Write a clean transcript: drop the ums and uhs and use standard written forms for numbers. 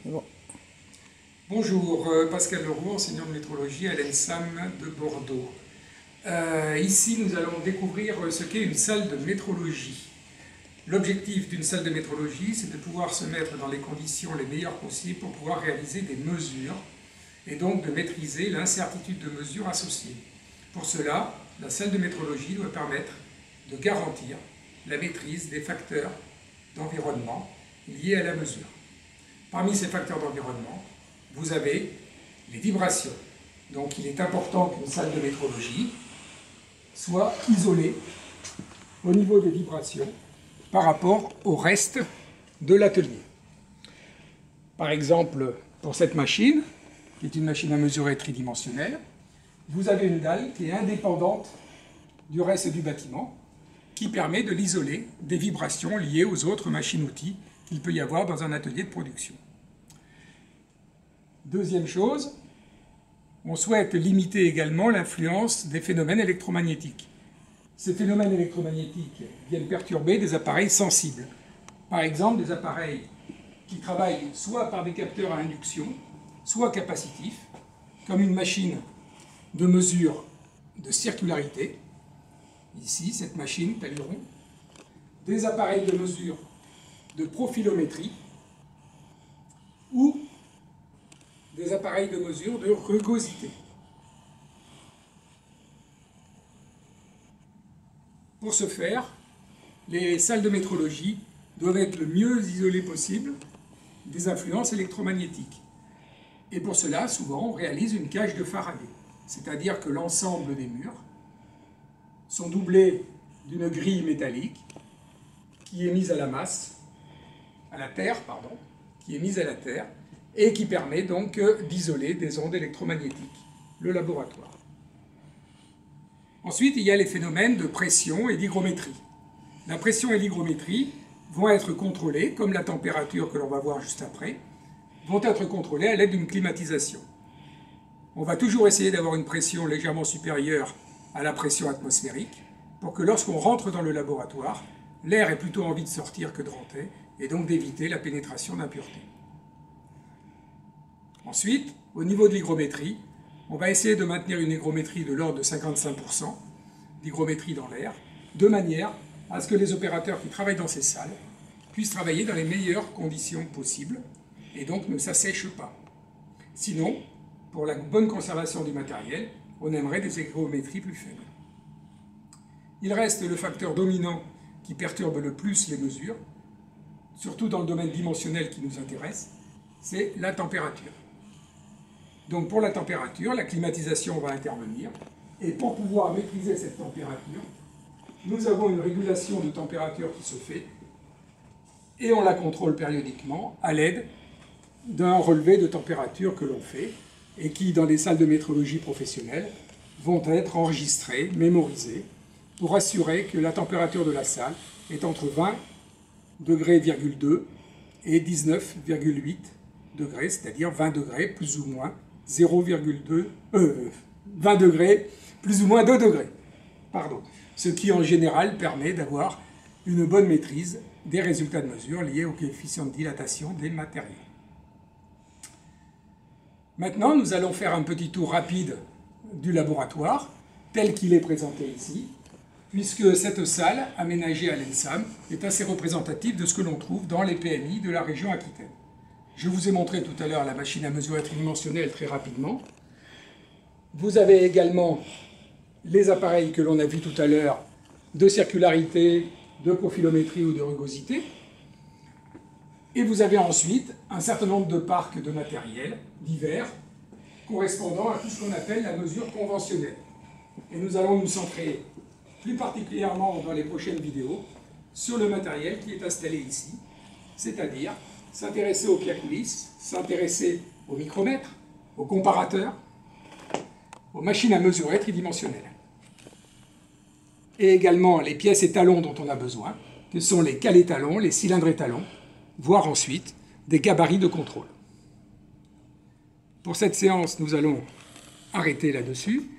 Bon. Bonjour, Pascal Leroux, enseignant de métrologie à l'ENSAM de Bordeaux. Ici, nous allons découvrir ce qu'est une salle de métrologie. L'objectif d'une salle de métrologie, c'est de pouvoir se mettre dans les conditions les meilleures possibles pour pouvoir réaliser des mesures et donc de maîtriser l'incertitude de mesure associée. Pour cela, la salle de métrologie doit permettre de garantir la maîtrise des facteurs d'environnement liés à la mesure. Parmi ces facteurs d'environnement, vous avez les vibrations. Donc il est important qu'une salle de métrologie soit isolée au niveau des vibrations par rapport au reste de l'atelier. Par exemple, pour cette machine, qui est une machine à mesurer tridimensionnelle, vous avez une dalle qui est indépendante du reste du bâtiment, qui permet de l'isoler des vibrations liées aux autres machines-outils qu'il peut y avoir dans un atelier de production. Deuxième chose, on souhaite limiter également l'influence des phénomènes électromagnétiques. Ces phénomènes électromagnétiques viennent perturber des appareils sensibles. Par exemple, des appareils qui travaillent soit par des capteurs à induction, soit capacitifs, comme une machine de mesure de circularité. Ici, cette machine, Taluron. Des appareils de mesure de profilométrie ou des appareils de mesure de rugosité. Pour ce faire, les salles de métrologie doivent être le mieux isolées possible des influences électromagnétiques. Et pour cela, souvent, on réalise une cage de Faraday, c'est-à-dire que l'ensemble des murs sont doublés d'une grille métallique qui est mise à la masse, à la terre, pardon, qui est mise à la terre, et qui permet donc d'isoler des ondes électromagnétiques, le laboratoire. Ensuite, il y a les phénomènes de pression et d'hygrométrie. La pression et l'hygrométrie vont être contrôlées, comme la température que l'on va voir juste après, vont être contrôlées à l'aide d'une climatisation. On va toujours essayer d'avoir une pression légèrement supérieure à la pression atmosphérique, pour que lorsqu'on rentre dans le laboratoire, l'air ait plutôt envie de sortir que de rentrer, et donc d'éviter la pénétration d'impuretés. Ensuite, au niveau de l'hygrométrie, on va essayer de maintenir une hygrométrie de l'ordre de 55% d'hygrométrie dans l'air, de manière à ce que les opérateurs qui travaillent dans ces salles puissent travailler dans les meilleures conditions possibles et donc ne s'assèchent pas. Sinon, pour la bonne conservation du matériel, on aimerait des hygrométries plus faibles. Il reste le facteur dominant qui perturbe le plus les mesures, surtout dans le domaine dimensionnel qui nous intéresse, c'est la température. Donc pour la température, la climatisation va intervenir, et pour pouvoir maîtriser cette température, nous avons une régulation de température qui se fait, et on la contrôle périodiquement à l'aide d'un relevé de température que l'on fait, et qui, dans les salles de métrologie professionnelles, vont être enregistrés, mémorisés, pour assurer que la température de la salle est entre 20 degrés, et 19,8 degrés, c'est-à-dire 20 degrés plus ou moins 20 degrés plus ou moins 2 degrés. Pardon. Ce qui en général permet d'avoir une bonne maîtrise des résultats de mesure liés au coefficient de dilatation des matériaux. Maintenant, nous allons faire un petit tour rapide du laboratoire, tel qu'il est présenté ici, puisque cette salle, aménagée à l'ENSAM, est assez représentative de ce que l'on trouve dans les PMI de la région Aquitaine. Je vous ai montré tout à l'heure la machine à mesurer tridimensionnelle très rapidement. Vous avez également les appareils que l'on a vus tout à l'heure de circularité, de profilométrie ou de rugosité. Et vous avez ensuite un certain nombre de parcs de matériel divers correspondant à tout ce qu'on appelle la mesure conventionnelle. Et nous allons nous centrer plus particulièrement dans les prochaines vidéos sur le matériel qui est installé ici, c'est-à-dire s'intéresser aux piacoulisses, s'intéresser au micromètre, aux comparateurs, aux machines à mesurer tridimensionnelles. Et également les pièces étalons dont on a besoin, que sont les cales étalons, les cylindres étalons, voire ensuite des gabarits de contrôle. Pour cette séance, nous allons arrêter là-dessus